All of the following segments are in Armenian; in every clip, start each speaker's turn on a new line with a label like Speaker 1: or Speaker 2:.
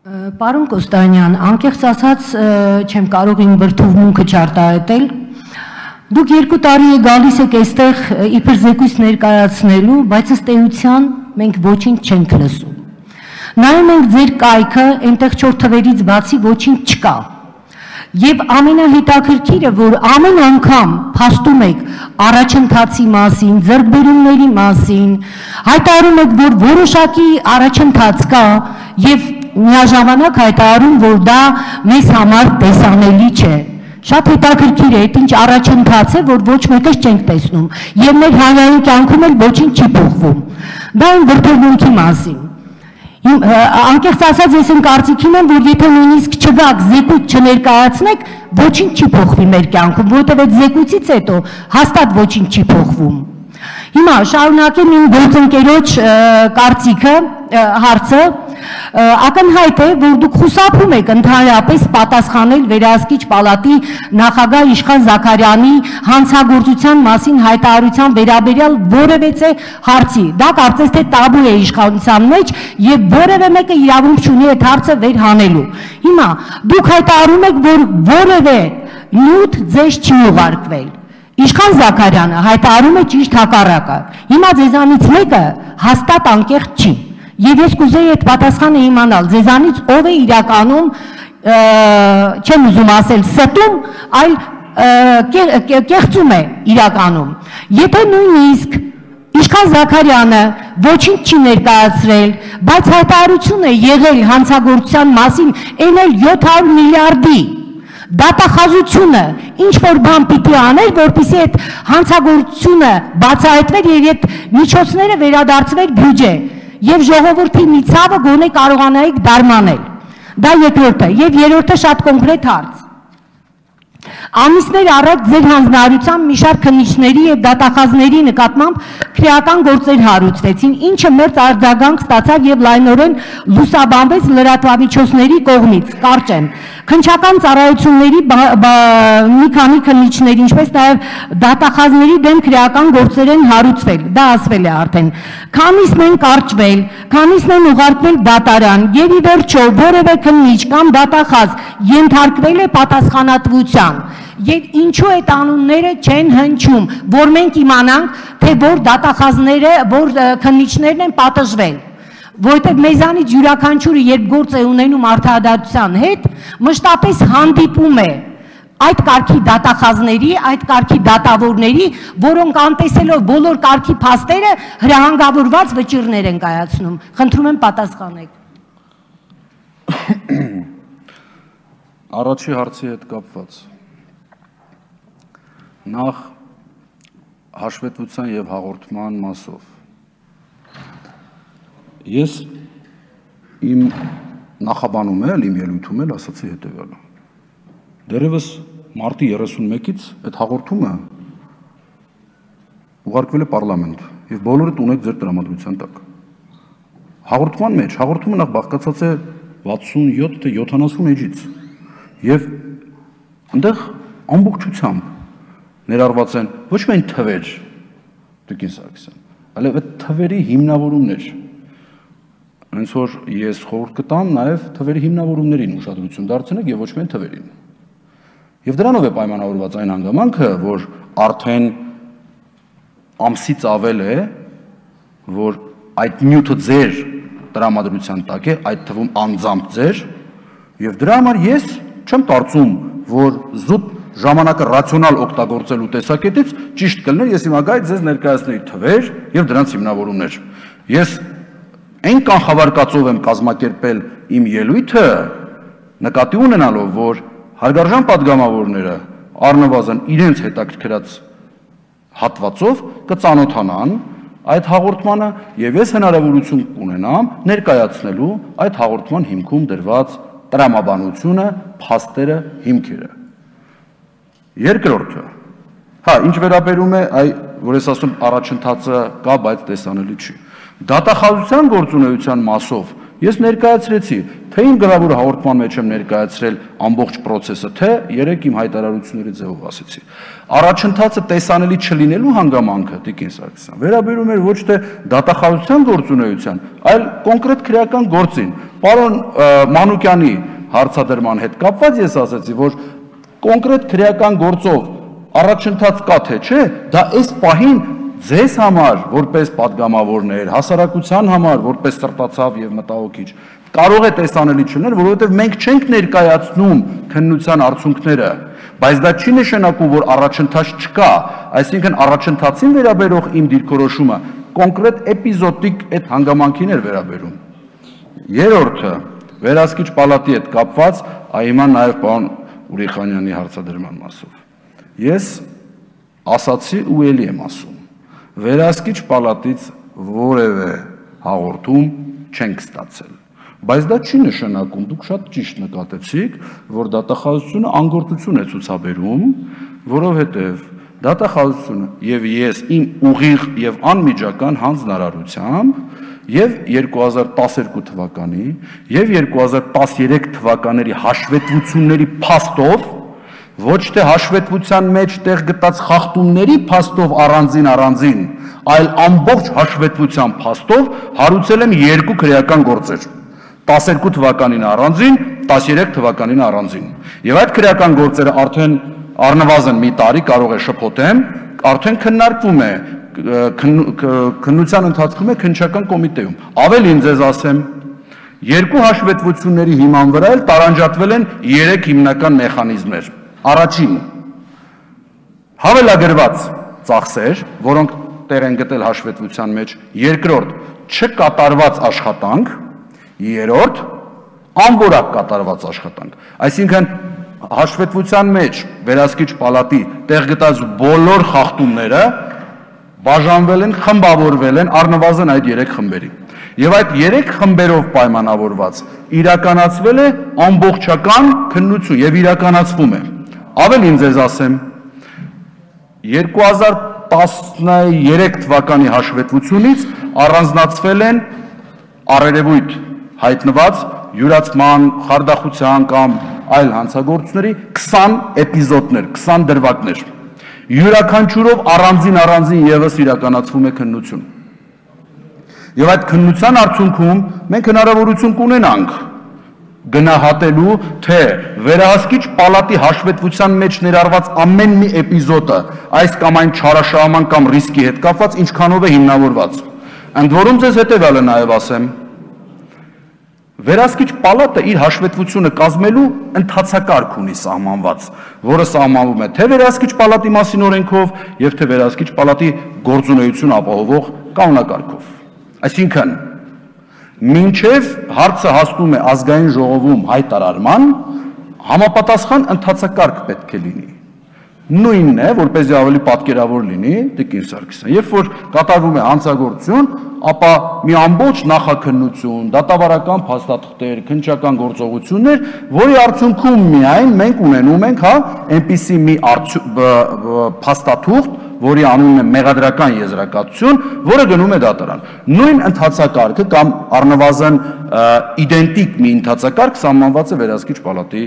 Speaker 1: Պարոն Կոստանյան, անկեղծ ասած չեմ կարող իմ բրդովմունքը չարտահայտել։ Դուք 2 տարի է գալիս եք այստեղ իբր զեկույց ներկայացնելու, բայց ըստ էության մենք ոչինչ չենք լսում։ Նայում ենք ձեր կայքը, այնտեղ 4 թվերից բացի ոչինչ չկա։ Եվ ամենահետաքրքիրը, որ ամեն անգամ փաստում եք առաջընթացի մասին, ձեռքբերումների մասին, հայտարարում եք, որ որոշակի առաջընթաց կա եւ միաժամանակ հայտարարում, որ դա մեզ համար տեսանելի չէ։ Շատ հետաքրքիր է, այդ ինչ առաջընթաց է, որ ոչ մեկս չենք տեսնում եւ մեր հանրային կյանքում էլ ոչինչ չի փոխվում։ Դա այն վրդովմունքի մասին։ Անկեղծ ասած ես այն կարծիքին եմ, որ եթե նույնիսկ չգաք զեկույց չներկայացնեք, ոչինչ չի փոխվի մեր կյանքում, որովհետև այդ զեկույցից հետո հաստատ ոչինչ չի փոխվում։ Հիմա շարունակեմ իմ գործընկերոջ կարծիքը, հարցը, ակնհայտ է, որ դուք խուսափում եք ընդհանրապես պատասխանել Վերահսկիչ պալատի նախագահ Իշխան Զաքարյանի հանցագործության մասին հայտարարության վերաբերյալ որևէ հարցի։ Դա կարծես թե տաբու է իշխանության մեջ եւ որևէ մեկը իրավունք չունի այդ հարցը վերհանելու։ Հիմա դուք հայտարարում եք, որ որևէ նյութ ձեզ չի ուղարկվել։ Իշխան Զաքարյանը հայտարարում է ճիշտ հակառակը։ Հիմա ձեզանից մեկը հաստատ անկեղծ չի։ Եվ ես կուզեի այդ պատասխանը իմանալ, ձեզանից ով է իրականում, չեմ ուզում ասել ստում, այլ կեղծում է իրականում։ Եթե նույնիսկ Իշխան Զաքարյանը ոչինչ չի ներկայացրել, բայց հայտարարություն է եղել հանցագործության մասին, այն էլ 700 միլիարդի դատախազությունը ինչ որ բան պիտի աներ, որպեսզի այդ հանցագործությունը բացահայտվեր եւ այդ միջոցները վերադարձվեր բյուջե եւ ժողովրդի մի ցավը գոնե կարողանայիք դարմանել։ Դա երկրորդը եւ երրորդը շատ կոնկրետ հարց։ Ամիսներ առաջ ձեր հանձնարարությամբ մի շարք քննիչների եւ դատախազների նկատմամբ քրեական գործեր հարուցվեցին, ինչը մեծ արձագանք ստացավ եւ լայնորեն լուսաբանվեց լրատվամիջոցների կողմից։ Կարճ եմ։ Քննչական ծառայությունների մի քանի քննիչների, ինչպես նաեւ դատախազների դեմ քրեական գործեր են հարուցվել, դա ասվել է արդեն։ Քանիսն են կարճվել, քանիսն են ուղարկվել դատարան եւ ի վերջո որևէ քննիչ կամ դատախազ ենթարկվել է պատասխանատվության։ Եվ ինչու այդ անունները չեն հնչում, որ մենք իմանանք, թե որ դատախազները, որ քննիչներն են պատժվել։ Որովհետև մեզանից յուրաքանչյուրը երբ գործ է ունենում արդարադատության հետ, մշտապես հանդիպում է այդ կարգի դատախազների, այդ կարգի դատավորների, որոնք անտեսելով բոլոր կարգի փաստերը հրահանգավորված վճիռներ են կայացնում։ Խնդրում եմ պատասխանեք։
Speaker 2: Առաջի հարցի հետ կապված։ Նախ հաշվետվության եւ հաղորդման մասով։ Ես իմ նախաբանում էլ, իմ ելույթում էլ ասացի հետևյալը։ Դեռևս մարտի 31-ից այդ հաղորդումը ուղարկվել է պարլամենտ եւ բոլորդ ունեք ձեր տրամադրության տակ։ Հաղորդման մեջ, հաղորդումը նախ բաղկացած է 67 թե 70 էջից եւ այնտեղ ամբողջությամբ ներառված են ոչ միայն թվեր, Տիկին Սարգսյան, այլև այդ թվերի հիմնավորումներ։ Հենց որ ես խորհուրդ կտամ նաև թվերի հիմնավորումներին ուշադրություն դարձնեք եւ ոչ միայն թվերին։ Եվ դրանով է պայմանավորված այն հանգամանքը, որ արդեն ամսից ավել է, որ այդ նյութը ձեր տրամադրության տակ է, այդ թվում անձամբ ձեր, եւ դրա համար ես չեմ կարծում, որ զուտ ժամանակը ռացիոնալ օգտագործելու տեսակետից ճիշտ կլներ, ես հիմա գայի ձեզ ներկայացնեի թվեր եւ դրանց հիմնավորումներ։ Ես այն կանխավարկածով եմ կազմակերպել իմ ելույթը, նկատի ունենալով, որ հարգարժան падգամավորները առնվազն իրենց հետաքրքրած հատվածով կծանոթանան այդ հաղորդմանը եւ ես հնարավորություն կունենամ ներկայացնելու այդ հաղորդման հիմքում դրված տրամաբանությունը, փաստերը, հիմքերը։ Երկրորդը, ինչ վերաբերում է, որ ես ասում առաջընթացը կա, բայց տեսանելի չի։ Դատախազության գործունեության մասով Ես ներկայացրեցի, թե իմ գրավոր հաղորդման մեջ եմ ներկայացրել ամբողջ process-ը, թե երեք իմ հայտարարությունների ձևով ասեցի։ Առաջընթացը տեսանելի չլինելու հանգամանքը Տիկին Սարգսյան վերաբերում էր ոչ թե դատախազության գործունեության, այլ կոնկրետ քրեական գործին։ Պարոն Մանուկյանի հարցադրման հետ կապված ես ասացի, որ կոնկրետ քրեական գործով առաջընթաց կա թե չէ, դա այս պահին ձեզ համար, որպես падգամավորներ, հասարակության համար, որպես սրտացավ եւ մտահոգիչ, կարող է տեսանելի չլինել, որովհետեւ մենք չենք ներկայացնում քննության արդյունքները, բայց դա չի նշանակում, որ առաջընթաց չկա, այսինքն առաջընթացին վերաբերող իմ դիրքորոշումը կոնկրետ էպիզոդիկ այդ հանգամանքին էր վերաբերում։ Երրորդը վերահսկիչ պալատի հետ կապված, հիմա նաեւ պարոն Ուրիխանյանի հարցադրման մասով։ Ես ասացի ու ելի եմ ասում։ Վերահսկիչ պալատից որևէ հաղորդում չենք ստացել, բայց դա չի նշանակում, դուք շատ ճիշտ նկատեցիք, որ դատախազությունը անգործություն է ցուցաբերում, որովհետև դատախազությունը եւ ես իմ ուղիղ եւ անմիջական հանձնարարությամբ եւ 2012 թվականի եւ 2013 թվականների հաշվետվությունների փաստով ոչ թե հաշվետվության մեջ տեղ գտած խախտումների փաստով առանձին, այլ ամբողջ հաշվետվության փաստով հարուցել եմ 2 քրեական գործեր։ 12 թվականին առանձին, 13 թվականին առանձին։ Եվ այդ քրեական գործերը արդեն առնվազն մի տարի կարող է շփոթեմ, արդեն քննարկվում է քննության ընթացքում է քննչական կոմիտեում։ Ավելին ձեզ ասեմ, 2 հաշվետվությունների հիման վրա էլ տարանջատվել են 3 հիմնական մեխանիզմներ։ Առաջին հավելագրված ծախսեր, որոնք տեղ են գտել հաշվետվության մեջ, երկրորդ չկատարված աշխատանք, երրորդ անորակ կատարված աշխատանք։ Այսինքն հաշվետվության մեջ վերահսկիչ պալատի տեղ գտած բոլոր խախտումները բաժանվել են, խմբավորվել են առնվազն այդ 3 խմբերի։ Եվ այդ 3 խմբերով պայմանավորված իրականացվել է ամբողջական քննություն եւ իրականացվում է։ Ավելին ձեզ ասեմ, 2013 թվականի հաշվետվությունից առանձնացվել են առերևույթ հայտնված յուրացման, խարդախության կամ այլ հանցագործությունների 20 էպիզոդներ, 20 դրվագներ։ Յուրաքանչյուրով առանձին եւս իրականացվում է քննություն։ Եվ այդ քննության արդյունքում մենք հնարավորություն կունենանք գնահատելու, թե վերահսկիչ պալատի հաշվետվության մեջ ներառված ամեն մի էպիզոդը այս կամ այն չարաշահման կամ ռիսկի հետ կապված ինչքանով է հիմնավորված։ Ընդ որում ձեզ հետևյալը նաև ասեմ, վերահսկիչ պալատը իր հաշվետվությունը կազմելու ընթացակարգ ունի սահմանված, որը սահմանվում է թե վերահսկիչ պալատի մասին օրենքով եւ թե վերահսկիչ պալատի գործունեություն ապահովող կանոնակարգով։ Այսինքն մինչև հարցը հասնում է ազգային ժողովում հայտարարման, համապատասխան ընթացակարգ պետք է լինի։ Նույնն է, որպեսզի ավելի պատկերավոր լինի, Տիկին Սարգսյան, երբ որ կատարվում է հանցագործություն, ապա մի ամբողջ նախաքննություն, դատավարական փաստաթղթեր, քննչական գործողություններ, որի արդյունքում միայն մենք ունենում ենք, այնպիսի մի փաստաթուղթ, որի անունն է մեղադրական եզրակացություն, որը գնում է դատարան։ Նույն ընթացակարգը կամ առնվազն իդենտիկ մի ընթացակարգ սահմանված է վերահսկիչ պալատի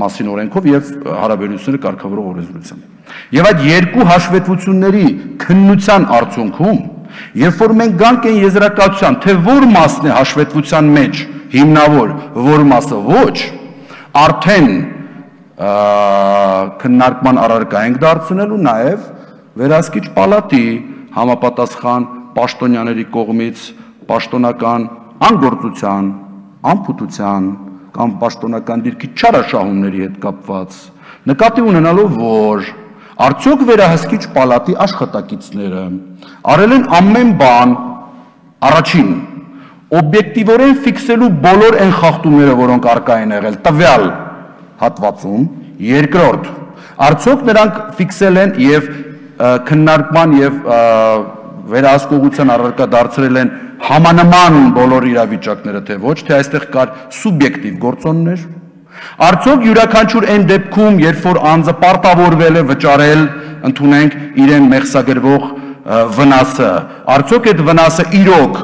Speaker 2: մասին օրենքով եւ հարաբերությունները կարգավորող օրենսդրությամբ։ Եվ այդ 2 հաշվետվությունների քննության արդյունքում, երբ որ մենք գանք այն եզրակացության, թե որ մասն է հաշվետվության մեջ հիմնավոր, որ մասը ոչ, արդեն քննարկման առարկա ենք դարձնելու նաեւ վերահսկիչ պալատի համապատասխան պաշտոնյաների կողմից պաշտոնական անգործության, անփութության կամ պաշտոնական դիրքի չարաշահումների հետ կապված, նկատի ունենալով, որ արդյոք վերահսկիչ պալատի աշխատակիցները արել են ամեն բան, առաջին, օբյեկտիվորեն ֆիքսելու բոլոր այն խախտումները, որոնք առկա են եղել տվյալ հատվածում, երկրորդ, արդյոք նրանք ֆիքսել են եւ քննարկման եւ վերահսկողության առարկա դարձրել են համանման բոլոր իրավիճակները, թե ոչ, թե այստեղ կար սուբյեկտիվ գործոններ, արդյոք յուրաքանչյուր այն դեպքում, երբ որ անձը պարտավորվել է վճարել, ընդունենք իրեն մեղսագրվող վնասը, արդյոք այդ վնասը իրոք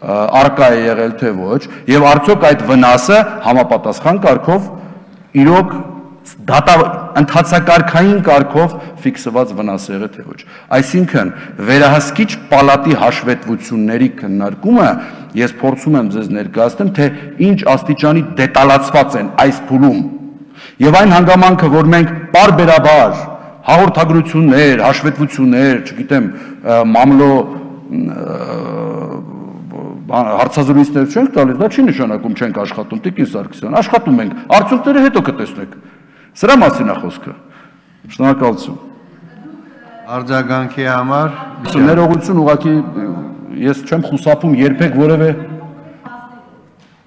Speaker 2: արկա է եղել թե ոչ, եւ արդյոք այդ վնասը համապատասխան կարգով իրոք ընթացակարգային կարգով ֆիքսված վնաս է եղել թե ոչ։ Այսինքն վերահսկիչ պալատի հաշվետվությունների քննարկումը ես փորձում եմ ձեզ ներկայացնել, թե ինչ աստիճանի դետալացված են այս փուլում եւ այն հանգամանքը, որ մենք պարբերաբար հաղորդագրություններ, հաշվետվություններ, չգիտեմ, մամլո հարցազրույցներ չենք տալիս, դա չի նշանակում չենք աշխատում, Տիկին Սարգսյան, աշխատում ենք, արդյունքները հետո կտեսնեք։ Սրա մասին է խոսքը։ Շնորհակալություն։
Speaker 3: Արձագանքի համար
Speaker 2: ներողություն, ուղղակի ես չեմ խուսափում երբեք որևէ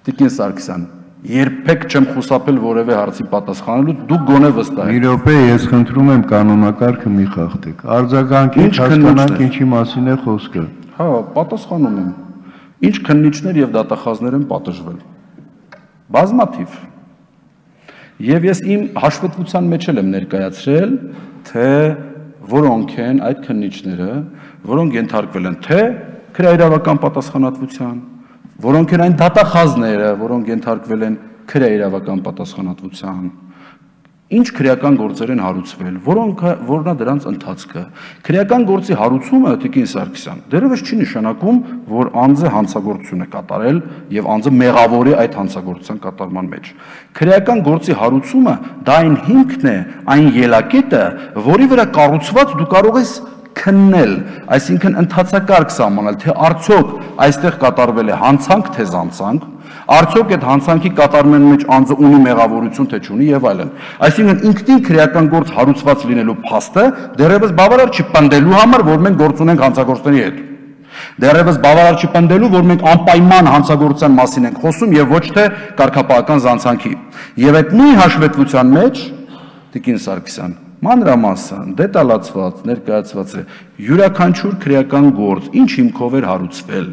Speaker 2: Տիկին Սարգսյան, երբեք չեմ խուսափել որևէ հարցի պատասխանելու, դուք գոնե վստահ եք։
Speaker 3: Մի րոպե, ես խնդրում եմ կանոնակարգը մի խախտեք։ Արձագանքի հասկանանք ինչի մասին է խոսքը։
Speaker 2: Հա, պատասխանում եմ։ Ինչ քննիչներ եւ դատախազներ են պատժվել։ Բազմաթիվ։ Եվ ես իմ հաշվետվության մեջ եմ ներկայացրել, թե որոնք են այդ քննիչները, որոնք ենթարկվել են թե քրեաիրավական պատասխանատվության, որոնք են այն դատախազները, որոնք ենթարկվել են քրեաիրավական պատասխանատվության, ինչ քրեական գործեր են հարուցվել, որն է դրանց ընթացքը։ Քրեական գործի հարուցումը, Տիկին Սարգսյան, դեռևս չի նշանակում, որ անձը հանցագործություն է կատարել եւ անձը մեղավոր է այդ հանցագործության կատարման մեջ։ Քրեական գործի հարուցումը դա այն հիմքն է, այն ելակետը, որի վրա կառուցված դու կարող ես քննել, այսինքն ընթացակարգ սահմանել, թե արդյոք այստեղ կատարվել է հանցանք թե զանցանք, արդյոք այդ հանցանքի կատարման մեջ անձը ունի մեղավորություն թե չունի եւ այլն։ Այսինքն ինքնին քրեական գործ հարուցված լինելու փաստը դեռևս բավարար չի պնդելու համար, որ մենք գործ ունենք հանցագործների հետ։ Դեռևս բավարար չի պնդելու, որ մենք անպայման հանցագործության մասին ենք խոսում եւ ոչ թե կարգապահական զանցանքի։ Եվ այդ նույն հաշվետվության մեջ Տիկին Սարգսյան մանրամասն դետալացված ներկայացված է յուրաքանչյուր քրեական գործ, ինչ հիմքով էր հարուցվել,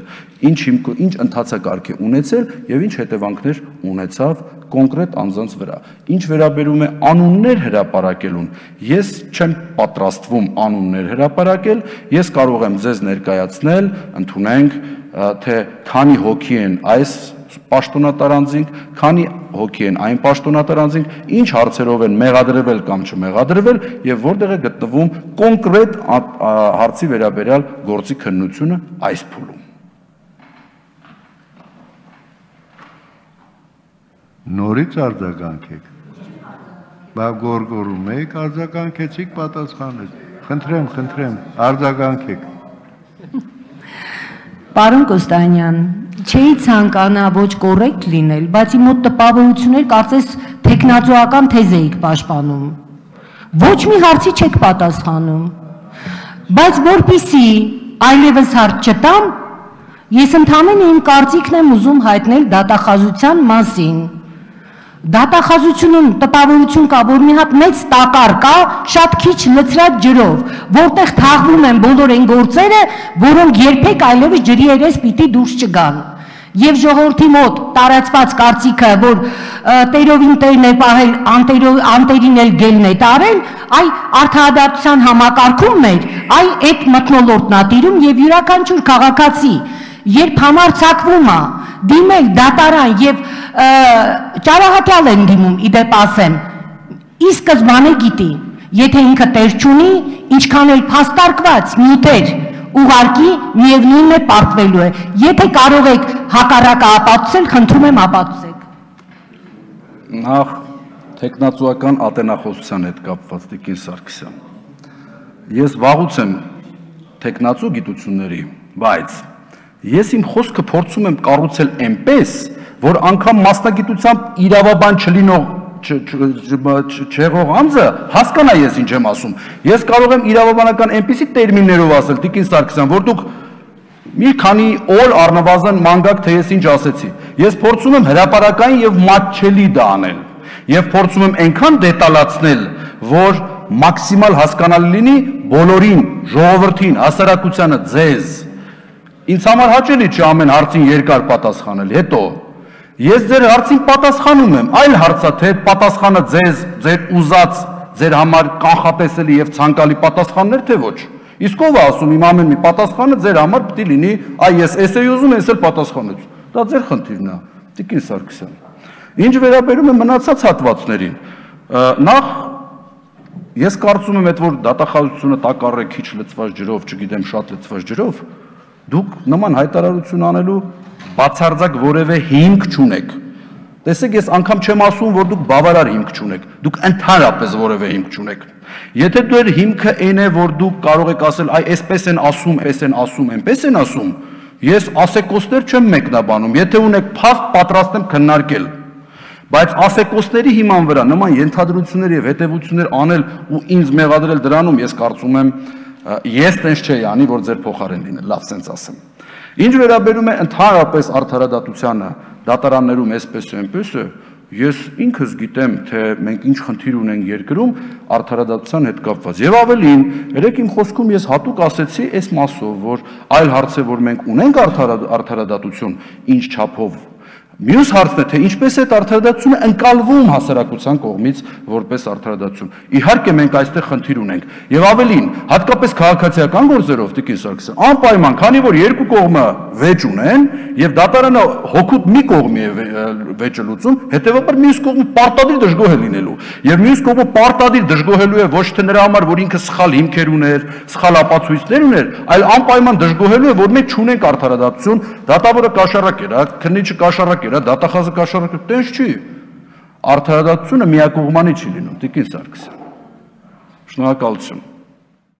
Speaker 2: ինչ ընթացակարգ է ունեցել եւ ինչ հետևանքներ ունեցավ կոնկրետ անձանց վրա։ Ինչ վերաբերում է անուններ հրապարակելուն, ես չեմ պատրաստվում անուններ հրապարակել, ես կարող եմ ձեզ ներկայացնել, ընդունենք, թե քանի հոգի են այս պաշտոնատարանձինք, քանի հոգի են այն պաշտոնատարանձինք, ինչ հարցերով են մեղադրվել կամ չմեղադրվել եւ որտեղ է գտնվում կոնկրետ հարցի վերաբերյալ գործի քննությունը այս փուլում։
Speaker 3: Նորից արձագանքեք։ Բա գորգորում եք, արձագանքեցիք, պատասխանեց։ Խնդրեմ, արձագանքեք։
Speaker 1: Պարոն Կոստանյան, չէի ցանկանա ոչ կոռեկտ լինել, բայց իմ մոտ տպավորություններ կարծես տեխնազոական թեզ էիք պաշտպանում։ Ոչ մի հարցի չեք պատասխանում։ Բայց որպեսզի այլևս հարց չտամ, ես ընդհանրապես իմ կարծիքն եմ ուզում հայտնել դատախազության մասին։ Դատախազությունում տպավորություն կա, որ մի հատ մեծ տակառ կա, շատ քիչ լցրած ջրով, որտեղ թաղվում են բոլոր այն գործերը, որոնք երբեք այլևս ջրի երես պիտի դուրս չգան։ Եվ ժողովրդի մոտ տարածված կարծիքը, որ տերովին տերն է պահել, անտերին էլ գելն է տարել, այ արդարադատության համակարգում մեր, այ այդ մթնոլորտն է տիրում եւ յուրաքանչյուր քաղաքացի, երբ համարձակվում է դիմել դատարան եւ ճարահատյալ են դիմում, իդեպ ասեմ, ի սկզբանե գիտի, եթե ինքը տեր չունի, ինչքան էլ փաստարկված նյութեր ուղարկի, միևնույնն է պարտվելու է։ Եթե կարող եք հակառակը ապացուցել, խնդրում եմ ապացուցեք։
Speaker 2: Նախ տեխնացուական ատենախոսության հետ կապված Տիկին Սարգսյան։ Ես վաղուց եմ տեխնացու գիտությունների, բայց ես իմ խոսքը փորձում եմ կառուցել այնպես, որ անգամ մասնագիտությամբ իրավաբան չլինող չեղող անձը հասկանա ես ինչ եմ ասում։ Ես կարող եմ իրավաբանական այնպիսի տերմիններով ասել, Տիկին Սարգսյան, որ դուք մի քանի օր առնվազն մանգակ թե ես ինչ ասեցի։ Ես փորձում եմ հրապարակային եւ մատչելի դա անել։ Եվ փորձում եմ այնքան դետալացնել, որ մաքսիմալ հասկանալի լինի բոլորին, ժողովրդին, հասարակությանը, ձեզ։ Ինձ համար հաճելի չէ ամեն հարցին երկար պատասխանել, հետո ես ձեր հարցին պատասխանում եմ, այլ հարցա թե պատասխանը ձեզ, ձեր ուզած, ձեր համար կանխատեսելի եւ ցանկալի պատասխաններ թե ոչ։ Իսկ ով է ասում իմ ամեն մի պատասխանը ձեր համար պետք է լինի, այ ես էս էի ուզում, ես էլ պատասխանեցի։ Դա ձեր խնդիրն է, Տիկին Սարգսյան։ Ինչ վերաբերում է մնացած հատվածներին, նախ ես կարծում եմ, որ դատախազությունը տակառ է քիչ լցված ջրով, չգիտեմ, շատ լցված ջրով, դուք նման հայտարարություն անելու բացարձակ որևէ հիմք չունեք։ Տեսեք, ես անգամ չեմ ասում, որ դուք բավարար հիմք չունեք, դուք ընդհանրապես որևէ հիմք չունեք։ Եթե դու հիմքը այն է, որ դուք կարող եք ասել, այ այսպես են ասում, այնպես են ասում, ես ասեկոստներ չեմ մեկնաբանում, եթե ունեք փաստ պատրաստ եմ քննարկել, բայց ասեկոստների հիման վրա նման ենթադրություններ եւ հետեւություններ անել ու ինձ մեղադրել դրանում, ես կարծում եմ, ես տենց չէի անի, որ ձեր փոխարեն լինել, լավ սենց ասեմ։ Ինչ վերաբերում է ընդհանրապես արդարադատությանը, դատարաններում այսպես ու այնպես է, ես ինքս գիտեմ, թե մենք ինչ խնդիր ունենք երկրում արդարադատության հետ կապված։ Եվ ավելին, երեք իմ խոսքում ես հատուկ ասեցի այս մասով, որ այլ հարց է, որ մենք ունենք արդարադատություն, ինչ չափով։ Մյուս հարցն է, թե ինչպես է այդ արդարադատությունը ընկալվում հասարակության կողմից որպես արդարադատություն։ Իհարկե մենք այստեղ խնդիր ունենք։ Եվ ավելին, հատկապես քաղաքացիական գործերով, Տիկին Սարգսյան, անպայման, քանի որ երկու կողմը վեճ ունեն, եւ դատարանը հոգուտ մի կողմի է վեճը լուծում, հետեւաբար մյուս կողմը պարտադիր դժգոհ է լինելու։ Եվ մյուս կողմը պարտադիր դժգոհելու է ոչ թե նրա համար, որ ինքը սխալ հիմքեր ուներ, սխալ ապացույցներ ուներ, այլ անպայման դժգոհելու է, որ մենք չունենք արդարադատություն, դատավորը կաշառակ էր, քննիչը կաշառակ էր, դատախազը կաշառակ էր, տենց չի։ Արդարադատությունը միակողմանի չի լինում, Տիկին Սարգսյան։ Շնորհակալություն։